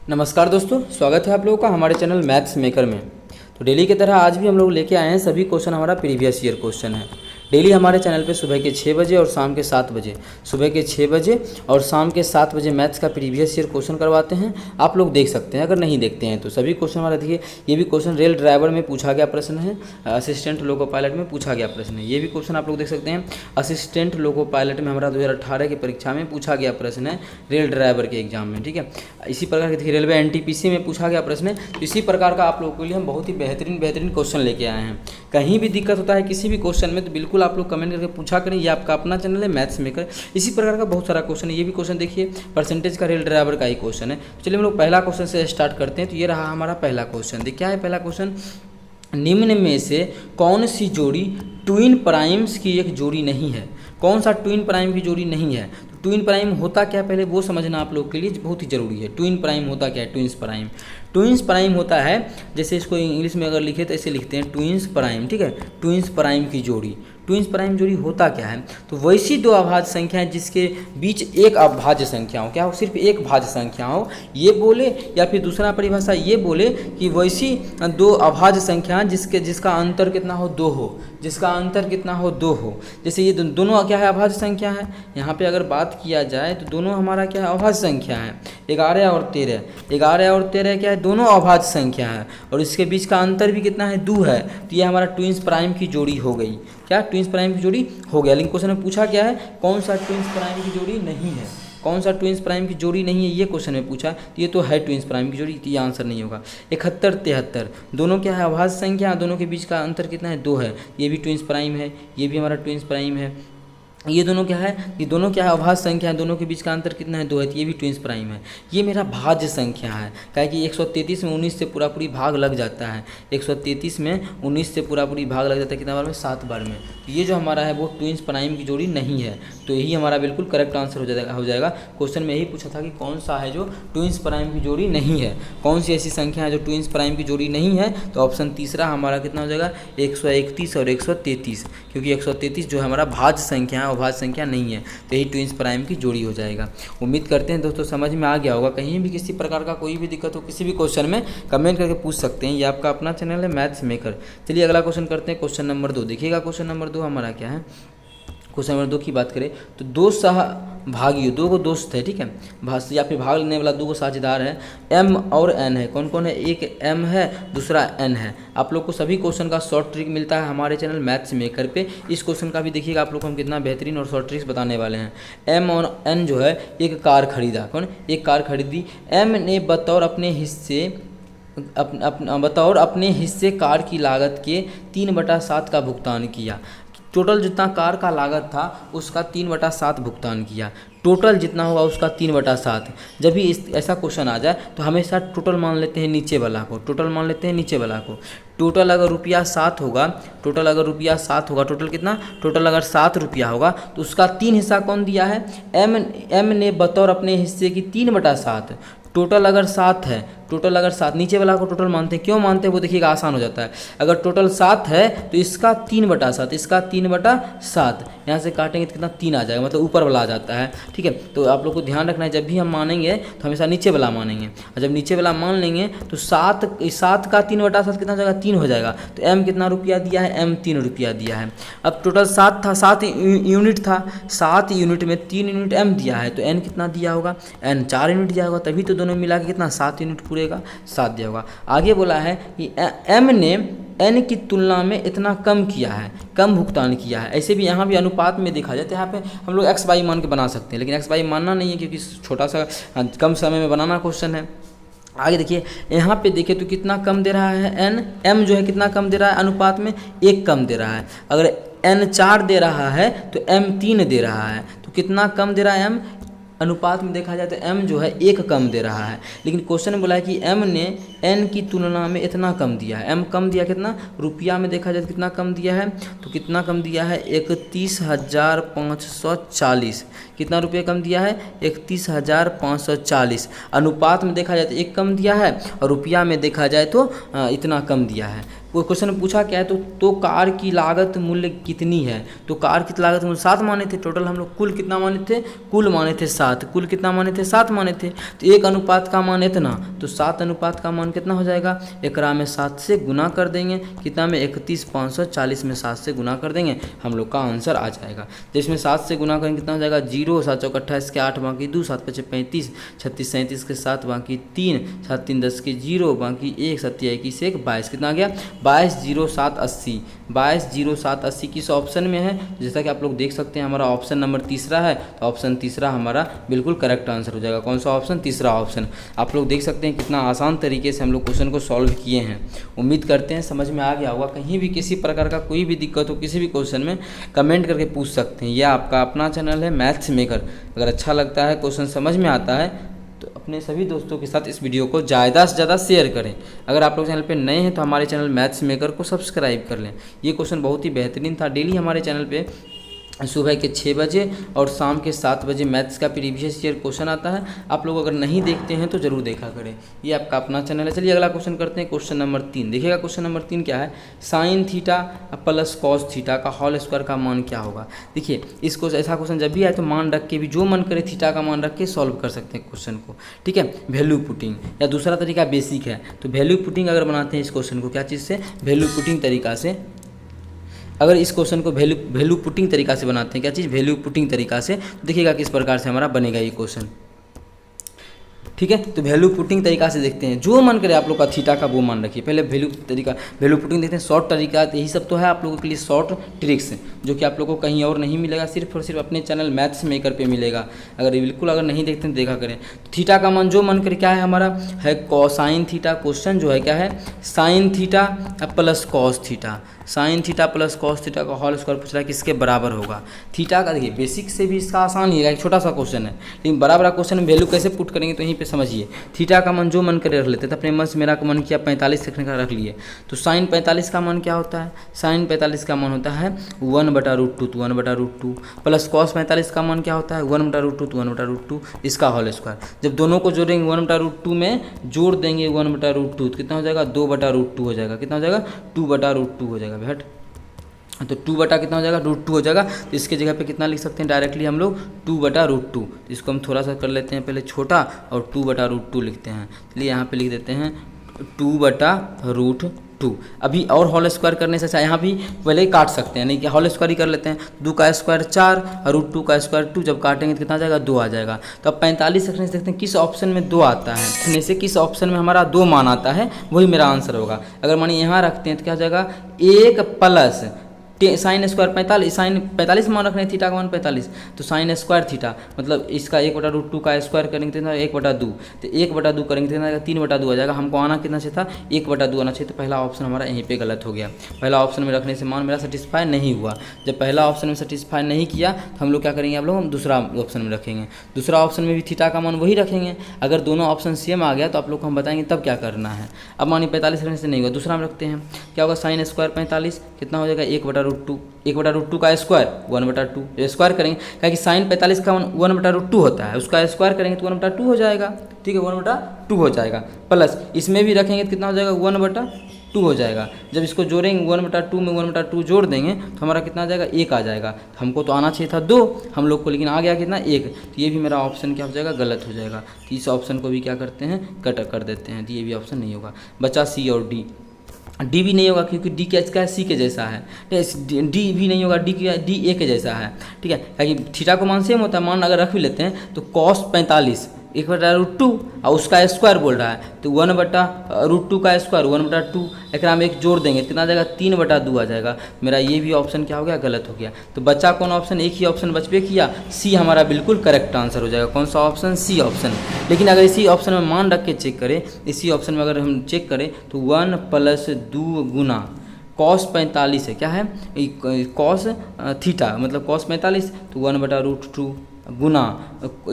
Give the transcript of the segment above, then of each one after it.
नमस्कार दोस्तों, स्वागत है आप लोगों का हमारे चैनल मैथ्स मेकर में। तो डेली की तरह आज भी हम लोग लेके आए हैं सभी क्वेश्चन हमारा प्रीवियस ईयर क्वेश्चन है। डेली हमारे चैनल पे सुबह के 6 बजे और शाम के 7 बजे, सुबह के 6 बजे और शाम के 7 बजे मैथ्स का प्रीवियस ईयर क्वेश्चन करवाते हैं। आप लोग देख सकते हैं, अगर नहीं देखते हैं तो सभी क्वेश्चन हमारा देखिए। ये भी क्वेश्चन रेल ड्राइवर में पूछा गया प्रश्न है, असिस्टेंट लोको पायलट में पूछा गया प्रश्न है। ये भी क्वेश्चन आप लोग देख सकते हैं, असिस्टेंट लोको पायलट में हमारा 2018 की परीक्षा में पूछा गया प्रश्न है, रेल ड्राइवर के एग्जाम में। ठीक है, इसी प्रकार के रेलवे एनटीपीसी में पूछा गया प्रश्न है। इसी प्रकार का आप लोगों के लिए हम बहुत ही बेहतरीन क्वेश्चन लेके आए हैं। कहीं भी दिक्कत होता है किसी भी क्वेश्चन में तो बिल्कुल आप लोग कमेंट करके पूछा करें। ये आपका अपना चैनल है मैथ्स मेकर। इसी प्रकार का बहुत सारा क्वेश्चन है। ये भी क्वेश्चन देखिए परसेंटेज का रेल ड्राइवर का ही क्वेश्चन है। तो चलिए हम लोग पहला क्वेश्चन से स्टार्ट करते हैं। तो ये रहा हमारा पहला क्वेश्चन। देखिए क्या है पहला क्वेश्चन, निम्न में से कौन सी जोड़ी ट्विन प्राइम्स की एक जोड़ी नहीं है। कौन सा ट्विन प्राइम की जोड़ी नहीं है। तो ट्विन प्राइम होता क्या पहले वो समझना आप लोग के लिए बहुत ही जरूरी है। ट्विन प्राइम होता क्या है, ट्विंस प्राइम। ट्विंस प्राइम होता है, जैसे इसको इंग्लिश में अगर लिखे तो ऐसे लिखते हैं ट्विंस प्राइम। ठीक है, ट्विंस प्राइम की जोड़ी। ट्विंस प्राइम जोड़ी होता क्या है, तो वैसी दो अभाज्य संख्याएं जिसके बीच एक अभाज्य संख्या हो। क्या हो, सिर्फ एक भाज्य संख्या हो, ये बोले। या फिर दूसरा परिभाषा ये बोले कि वैसी दो अभाज्य संख्या जिसका अंतर कितना हो, 2 हो। जिसका अंतर कितना हो, 2 हो। जैसे ये दोनों क्या है, अभाज्य संख्या है। यहाँ पे अगर बात किया जाए तो दोनों हमारा क्या है, अभाज्य संख्या है। 11 और 13, 11 और 13 क्या है, दोनों अभाज्य संख्या है। और इसके बीच का अंतर भी कितना है, 2 है। तो ये हमारा ट्विंस प्राइम की जोड़ी हो गई। क्या, ट्विंस प्राइम की जोड़ी हो गया। लेकिन क्वेश्चन में पूछा क्या है, कौन सा ट्विंस प्राइम की जोड़ी नहीं है। कौन सा ट्विंस प्राइम की जोड़ी नहीं है, ये क्वेश्चन में पूछा। तो ये तो है ट्विंस प्राइम की जोड़ी, तो ये आंसर नहीं होगा। 71, 73 दोनों क्या है, अभाज्य संख्या। दोनों के बीच का अंतर कितना है, 2 है। ये भी ट्विंस प्राइम है, ये भी हमारा ट्विंस प्राइम है। ये दोनों क्या है, ये दोनों क्या है, अभाज्य संख्या है। दोनों के बीच का अंतर कितना है, 2 है। तो ये भी ट्विंस प्राइम है। ये मेरा भाज्य संख्या है, क्या कि 133 में 19 से पूरी भाग लग जाता है। 133 में 19 से पूरी भाग लग जाता है, कितना बार में, 7 बार में। तो ये जो हमारा है वो ट्विंस प्राइम की जोड़ी नहीं है। तो यही हमारा बिल्कुल करेक्ट आंसर हो जाएगा। क्वेश्चन में यही पूछा था कि कौन सा है जो ट्विंस प्राइम की जोड़ी नहीं है। कौन सी ऐसी संख्या है जो ट्विंस प्राइम की जोड़ी नहीं है। तो ऑप्शन तीसरा हमारा कितना हो जाएगा, 131 और 133, क्योंकि 133 जो हमारा भाज्य संख्या है, अभाज्य संख्या नहीं है। तो यही ट्विंस प्राइम की जोड़ी हो जाएगा। उम्मीद करते हैं दोस्तों समझ में आ गया होगा। कहीं भी किसी प्रकार का कोई भी दिक्कत हो किसी भी क्वेश्चन में कमेंट करके पूछ सकते हैं। ये आपका अपना चैनल है मैथ्स मेकर। चलिए अगला क्वेश्चन करते हैं, क्वेश्चन नंबर 2। देखिएगा क्वेश्चन नंबर 2 हमारा क्या है। क्वेश्चन नंबर 2 की बात करें तो दो सहभागी, 2 दोस्त है। ठीक है, या फिर भाग लेने वाला 2 साझेदार है। M और N है। कौन कौन है, एक M है, दूसरा N है। आप लोग को सभी क्वेश्चन का शॉर्ट ट्रिक मिलता है हमारे चैनल मैथ्स मेकर पे। इस क्वेश्चन का भी देखिएगा आप लोग को हम कितना बेहतरीन और शॉर्ट ट्रिक्स बताने वाले हैं। M और N जो है एक कार खरीदा। कौन, एक कार खरीदी। M ने बतौर अपने हिस्से कार की लागत के 3/7 का भुगतान किया। टोटल जितना कार का लागत था उसका 3/7 भुगतान किया। टोटल जितना होगा उसका 3/7। जब भी ऐसा क्वेश्चन आ जाए तो हमेशा टोटल मान लेते हैं नीचे वाला को। टोटल मान लेते हैं नीचे वाला को। टोटल अगर रुपया 7 होगा, टोटल अगर रुपया 7 होगा, टोटल कितना, टोटल अगर 7 रुपया होगा तो उसका 3 हिस्सा कौन दिया है, M ने बतौर अपने हिस्से की 3/7। टोटल अगर 7 है, टोटल अगर 7, नीचे वाला को टोटल मानते हैं। क्यों मानते हैं वो देखिएगा, आसान हो जाता है। अगर टोटल 7 है तो इसका 3/7, इसका 3/7 यहाँ से काटेंगे तो कितना, 3 आ जाएगा, मतलब ऊपर वाला आ जाता है। ठीक है, तो आप लोग को ध्यान रखना है जब भी हम मानेंगे तो हमेशा नीचे वाला मानेंगे। और जब नीचे वाला मान लेंगे तो 7 का 3/7 कितना हो जाएगा, 3 हो जाएगा। तो M कितना रुपया दिया है, M 3 रुपया दिया है। अब टोटल 7 था, 7 यूनिट था, 7 यूनिट में 3 यूनिट M दिया है। तो N कितना दिया होगा, N 4 यूनिट दिया होगा। तभी तो दोनों मिला के कितना, 7 यूनिट पूरेगा, 7 दिया होगा। आगे बोला है कि M ने N की तुलना में इतना कम किया है, कम भुगतान किया है। ऐसे भी यहाँ भी अनुपात में देखा जाए तो यहाँ पे हम लोग x y मान के बना सकते हैं, लेकिन x y मानना नहीं है क्योंकि छोटा सा कम समय में बनाना क्वेश्चन है। आगे देखिए, यहाँ पे देखिए तो कितना कम दे रहा है N, M जो है कितना कम दे रहा है, अनुपात में 1 कम दे रहा है। अगर N 4 दे रहा है तो M 3 दे रहा है। तो कितना कम दे रहा है M, अनुपात में देखा जाए तो M जो है 1 कम दे रहा है। लेकिन क्वेश्चन में बोला है कि M ने N की तुलना में इतना कम दिया है। M कम दिया कितना, रुपया में देखा जाए तो कितना कम दिया है, तो कितना कम दिया है, 31,540। कितना रुपये कम दिया है? 31,540। अनुपात में देखा जाए तो 1 कम दिया है और रुपया में देखा जाए तो इतना कम दिया है। वो क्वेश्चन पूछा क्या है? तो कार की लागत मूल्य कितनी है? तो कार की लागत मूल्य 7 माने थे। टोटल हम लोग कुल कितना माने थे? कुल माने थे 7। कुल कितना माने थे? 7 माने थे। तो 1 अनुपात का मान इतना, तो 7 अनुपात का मान कितना हो जाएगा? एकरा में 7 से गुना कर देंगे। कितना में? 31,540 में 7 से गुना कर देंगे, हम लोग का आंसर आ जाएगा। तो इसमें 7 से गुना करेंगे कितना हो जाएगा? 0, 7 चौक 28 के 8 बाकी 2, 7 5 35, 36 37 के 7 बाकी 3, 7 3 10 के 0 बाकी 1, 7 21 1 22। कितना आ गया? 22,0780। 22,0780 किस ऑप्शन में है? जैसा कि आप लोग देख सकते हैं हमारा ऑप्शन नंबर तीसरा है, तो ऑप्शन तीसरा हमारा बिल्कुल करेक्ट आंसर हो जाएगा। कौन सा ऑप्शन? तीसरा ऑप्शन। आप लोग देख सकते हैं कितना आसान तरीके से हम लोग क्वेश्चन को सॉल्व किए हैं। उम्मीद करते हैं समझ में आ गया होगा। कहीं भी किसी प्रकार का कोई भी दिक्कत हो किसी भी क्वेश्चन में, कमेंट करके पूछ सकते हैं। यह आपका अपना चैनल है मैथ्स मेकर। अगर अच्छा लगता है, क्वेश्चन समझ में आता है, तो अपने सभी दोस्तों के साथ इस वीडियो को ज़्यादा से ज़्यादा शेयर करें। अगर आप लोग चैनल पे नए हैं तो हमारे चैनल मैथ्स मेकर को सब्सक्राइब कर लें। ये क्वेश्चन बहुत ही बेहतरीन था। डेली हमारे चैनल पे सुबह के 6 बजे और शाम के 7 बजे मैथ्स का प्रीवियस ईयर क्वेश्चन आता है। आप लोग अगर नहीं देखते हैं तो ज़रूर देखा करें। ये आपका अपना चैनल है। चलिए अगला क्वेश्चन करते हैं। क्वेश्चन नंबर 3 देखिएगा। क्वेश्चन नंबर 3 क्या है? Sine theta plus cos theta का होल स्क्वायर का मान क्या होगा? देखिए इसको ऐसा क्वेश्चन जब भी आए तो मान रख के भी, जो मन करे थीटा का मान रख के सॉल्व कर सकते हैं क्वेश्चन को। ठीक है, वैल्यू पुटिंग, या दूसरा तरीका बेसिक है। तो वैल्यू पुटिंग अगर बनाते हैं इस क्वेश्चन को, क्या चीज़ से? वैल्यू पुटिंग तरीका से। अगर इस क्वेश्चन को वैल्यू पुटिंग तरीका से बनाते हैं, क्या चीज़? वैल्यू पुटिंग तरीका से। देखिएगा किस प्रकार से हमारा बनेगा ये क्वेश्चन। ठीक है, तो वैल्यू पुटिंग तरीका से देखते हैं। जो मन करे आप लोग का थीटा का वो मान रखिए। पहले वैल्यू पुटिंग देखते हैं। शॉर्ट तरीका, यही सब तो है आप लोगों के लिए शॉर्ट ट्रिक्स, जो कि आप लोगों को कहीं और नहीं मिलेगा, सिर्फ और सिर्फ अपने चैनल मैथ्स मेकर पे मिलेगा। अगर नहीं देखते हैं देखा करें। तो थीटा का मान जो मन करे क्या है हमारा? है कोसाइन थीटा। क्वेश्चन जो है क्या है? Sine theta plus cos theta. Sine theta plus cos theta का होल स्क्वायर पूछ रहा है किसके बराबर होगा? थीटा का। देखिए बेसिक से भी इसका आसान ही है, एक छोटा सा क्वेश्चन है, लेकिन बड़ा बड़ा क्वेश्चन में वैल्यू कैसे पुट करेंगे तो यहीं पे समझिए। थीटा का मन जो मन करे रख लेते थे। अपने मन से मेरा मन किया 45 रखने का, रख लिए। तो साइन 45 का मान क्या होता है? साइन 45 का मान होता है 1/√2, तो 1/√2 प्लस कॉस 45 का मान क्या होता है? 1/√2, तो 1/√2 इसका होल स्क्वायर। जब दोनों को जोड़ेंगे 1/√2 में जोड़ देंगे 1/√2 तो कितना हो जाएगा? 2/√2 हो जाएगा। कितना हो जाएगा? 2/√2 हो जाएगा बेट। तो 2 बटा कितना हो जाएगा? √2 हो जाएगा। तो इसके जगह पे कितना लिख सकते हैं डायरेक्टली हम लोग? 2/√2। इसको हम थोड़ा सा कर लेते हैं पहले छोटा और 2/√2 लिखते हैं। चलिए यहाँ पे लिख देते हैं 2/√2। अभी और होल स्क्वायर करने से अच्छा यहाँ भी पहले ही काट सकते हैं, नहीं कि होल स्क्वायर ही कर लेते हैं। 2 का स्क्वायर 4 और √2 का स्क्वायर 2, जब काटेंगे तो कितना आ जाएगा? 2 आ जाएगा। तो अब 45 रखने से देखते हैं किस ऑप्शन में 2 आता है। रखने से किस ऑप्शन में हमारा 2 मान आता है, वही मेरा आंसर होगा। अगर मानिए यहाँ रखते हैं तो क्या हो जाएगा? 1 प्लस साइन स्क्वायर 45, साइन 45 मान रखने थीटा का मान 45, तो साइन स्क्वायर थीटा मतलब इसका 1/√2 का स्क्वायर करेंगे कितना? 1/2। तो 1/2 करेंगे कितना? 3/2 आ जाएगा। हमको आना कितना चाहिए था? 1/2 आना चाहिए। तो पहला ऑप्शन हमारा यहीं पे गलत हो गया। पहला ऑप्शन में रखने से मान मेरा सेटिस्फाई नहीं हुआ। जब पहला ऑप्शन में सेटिस्फाई नहीं किया तो हम लोग क्या करेंगे? हम दूसरा ऑप्शन में रखेंगे। दूसरा ऑप्शन में भी थीटा का मान वही रखेंगे। अगर दोनों ऑप्शन सेम आ गया तो आप लोग को हम बताएंगे तब क्या करना है। अब मानिए 45 रखने से नहीं हुआ, दूसरा हम रखते हैं। क्या होगा? साइन स्क्वायर 45 कितना हो जाएगा? 1/√2। 1/√2 का स्क्वायर 1/2 स्क्वायर करेंगे, क्या कि साइन 45 का 1/√2 होता है, उसका स्क्वायर करेंगे तो 1/2 हो जाएगा। ठीक है, 1/2 हो जाएगा। प्लस इसमें भी रखेंगे तो कितना हो जाएगा? 1/2 हो जाएगा। जब इसको जोड़ेंगे 1/2 में 1/2 जोड़ देंगे तो हमारा कितना आ जाएगा? 1 आ जाएगा। हमको तो आना चाहिए था 2 हम लोग को, लेकिन आ गया कितना? 1। तो ये भी मेरा ऑप्शन क्या हो जाएगा? गलत हो जाएगा। तो इस ऑप्शन को भी क्या करते हैं? कट कर देते हैं। तो ये भी ऑप्शन नहीं होगा। बचा सी और डी। डी भी नहीं होगा क्योंकि डी क्या है? सी के जैसा है। डी भी नहीं होगा, डी ए के जैसा है। ठीक है, क्योंकि थीटा को मान सेम होता है। मान अगर रख भी लेते हैं तो कॉस 45 1/√2 और उसका स्क्वायर बोल रहा है तो 1/√2 का स्क्वायर 1/2 एक में एक जोड़ देंगे कितना आ जाएगा? 3/2 आ जाएगा। मेरा ये भी ऑप्शन क्या हो गया? गलत हो गया। तो बच्चा कौन ऑप्शन? एक ही ऑप्शन बचपे किया, सी हमारा बिल्कुल करेक्ट आंसर हो जाएगा। कौन सा ऑप्शन? C option. लेकिन अगर इसी ऑप्शन में मान रख के चेक करें, इसी ऑप्शन में अगर हम चेक करें तो 1 + 2 गुना कॉस 45 है। क्या है? कॉस थीटा मतलब कॉस 45 तो 1/√2 गुना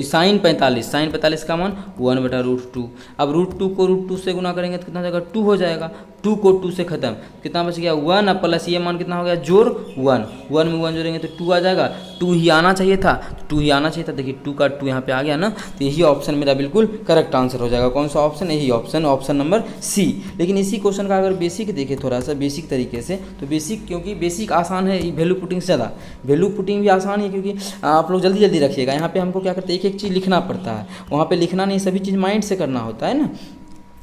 साइन 45 का मान 1/√2। अब √2 को √2 से गुना करेंगे तो कितना हो जाएगा 2 हो जाएगा। 2 को 2 से खत्म, कितना बच गया 1। अब प्लस ये मान कितना हो गया जोड़ 1, 1 में 1 जोड़ेंगे तो 2 आ जाएगा। 2 ही आना चाहिए था, 2 ही आना चाहिए था। देखिए 2 का 2 यहाँ पे आ गया ना, तो यही ऑप्शन मेरा बिल्कुल करेक्ट आंसर हो जाएगा। कौन सा ऑप्शन? यही ऑप्शन, ऑप्शन नंबर सी। लेकिन इसी क्वेश्चन का अगर बेसिक देखें थोड़ा सा बेसिक तरीके से, तो बेसिक क्योंकि बेसिक आसान है वैल्यू पुटिंग से ज़्यादा, वैल्यू पुटिंग भी आसान है क्योंकि आप लोग जल्दी जल्दी रखिएगा। यहाँ पे हमको क्या करते हैं, एक एक चीज़ लिखना पड़ता है, वहाँ पे लिखना नहीं, सभी चीज़ माइंड से करना होता है ना।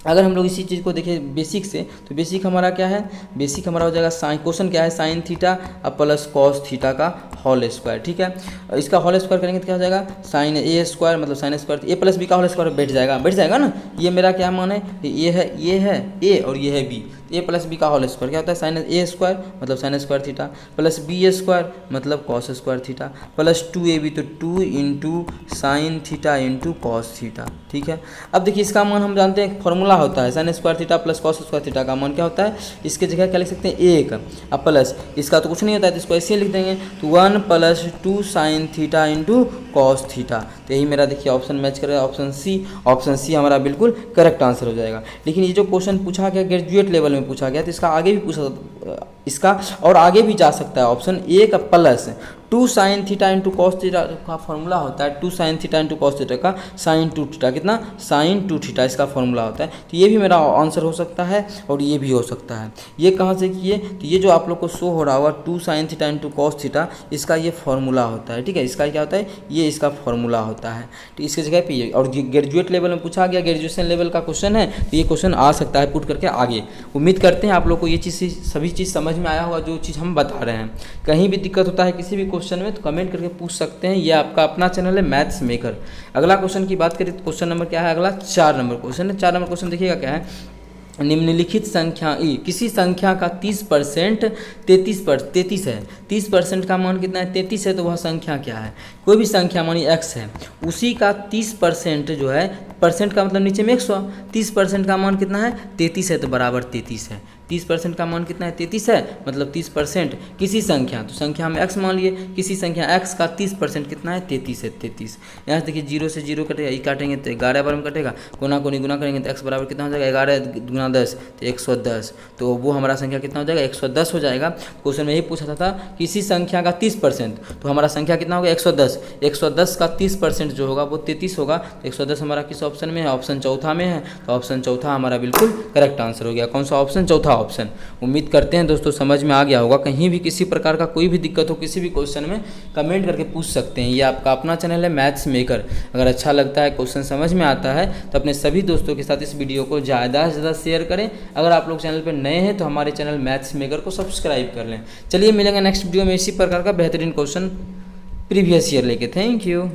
अगर हम लोग इसी चीज़ को देखें बेसिक से, तो बेसिक हमारा क्या है, बेसिक हमारा हो जाएगा साइन, क्वेश्चन क्या है साइन थीटा अब प्लस कॉस थीटा का होल स्क्वायर। ठीक है, इसका होल स्क्वायर करेंगे तो क्या हो जाएगा साइन ए स्क्वायर, मतलब साइन स्क्वायर ए प्लस बी का होल स्क्वायर बैठ जाएगा ना। ये मेरा क्या मान है, ये है ए और ये है बी। ए प्लस बी का होल स्क्वायर क्या होता है साइन ए स्क्वायर मतलब sine square theta, plus b square मतलब cos square theta, plus 2ab तो 2 into sine theta into cos theta. ठीक है, अब देखिए इसका मान हम जानते हैं फॉर्मूला होता है sign square theta plus cos square theta का मान क्या होता है, इसके जगह क्या लिख सकते हैं 1, अब प्लस इसका तो कुछ नहीं होता है तो इसको ऐसे लिख देंगे तो 1 + 2 sign theta into cos theta. तो यही मेरा देखिए ऑप्शन मैच करेगा, ऑप्शन सी हमारा बिल्कुल करेक्ट आंसर हो जाएगा। लेकिन ये जो क्वेश्चन पूछा गया ग्रेजुएट लेवल में पूछा गया, तो इसका आगे भी इसका और आगे भी जा सकता है। ऑप्शन ए का plus 2 sign theta into cos theta का फॉर्मूला होता है 2 sign theta into cos theta का साइन 2 थीटा, कितना साइन 2 थीटा इसका फॉर्मूला होता है। तो ये भी मेरा आंसर हो सकता है और ये भी हो सकता है। ये कहाँ से किए, तो ये जो आप लोग को शो हो रहा होगा 2 sign theta into cos theta, इसका ये फॉर्मूला होता है। ठीक है, इसका क्या होता है, ये इसका फॉर्मूला होता है। तो इसके जगह पे ये, और ग्रेजुएट लेवल में पूछा गया, ग्रेजुएशन लेवल का क्वेश्चन है, तो ये क्वेश्चन आ सकता है पुट करके आगे। उम्मीद करते हैं आप लोग को ये चीज़ सभी चीज़ समझ में आया होगा जो चीज़ हम बता रहे हैं। कहीं भी दिक्कत होता है किसी भी क्वेश्चन में तो कमेंट करके पूछ सकते हैं। ये आपका अपना चैनल है मैथ्स मेकर। अगला क्वेश्चन की बात करें तो क्वेश्चन नंबर क्या है, अगला 4 नंबर क्वेश्चन है। 4 नंबर क्वेश्चन देखिएगा क्या है, निम्नलिखित संख्या ई किसी संख्या का 30% 33 है। 30% का मान कितना है 33 है, तो वह संख्या क्या है। कोई भी संख्या मानी x है, उसी का 30% जो है, परसेंट का मतलब नीचे में 100, 30% का मान कितना है 33 है, तो बराबर 33 है। 30% का मान कितना है 33 है, मतलब 30% किसी संख्या, तो संख्या हम x मान लिए, किसी संख्या x का 30% कितना है 33 है। 33 यहाँ से देखिए 0 से 0 कटेगा, ई काटेंगे तो 11 बार में कटेगा, कोना कोनी गुना करेंगे तो x बराबर कितना हो जाएगा 11 गुना 10 तो 110, तो वो हमारा संख्या कितना हो जाएगा 110 हो जाएगा। क्वेश्चन में यही पूछा था किसी संख्या का 30%, तो हमारा संख्या कितना होगा 110, 110 का 30% जो होगा वो 33 होगा। तो 110 हमारा किस ऑप्शन में है, ऑप्शन चौथा में है, तो ऑप्शन चौथा हमारा बिल्कुल करेक्ट आंसर हो गया। कौन सा ऑप्शन, चौथा ऑप्शन। उम्मीद करते हैं दोस्तों समझ में आ गया होगा। कहीं भी किसी प्रकार का कोई भी दिक्कत हो किसी भी क्वेश्चन में कमेंट करके पूछ सकते हैं। ये आपका अपना चैनल है मैथ्स मेकर। अगर अच्छा लगता है, क्वेश्चन समझ में आता है, तो अपने सभी दोस्तों के साथ इस वीडियो को ज़्यादा से ज़्यादा शेयर करें। अगर आप लोग चैनल पर नए हैं तो हमारे चैनल मैथ्स मेकर को सब्सक्राइब कर लें। चलिए मिलेंगे नेक्स्ट वीडियो में इसी प्रकार का बेहतरीन क्वेश्चन प्रीवियस ईयर लेके। Thank you.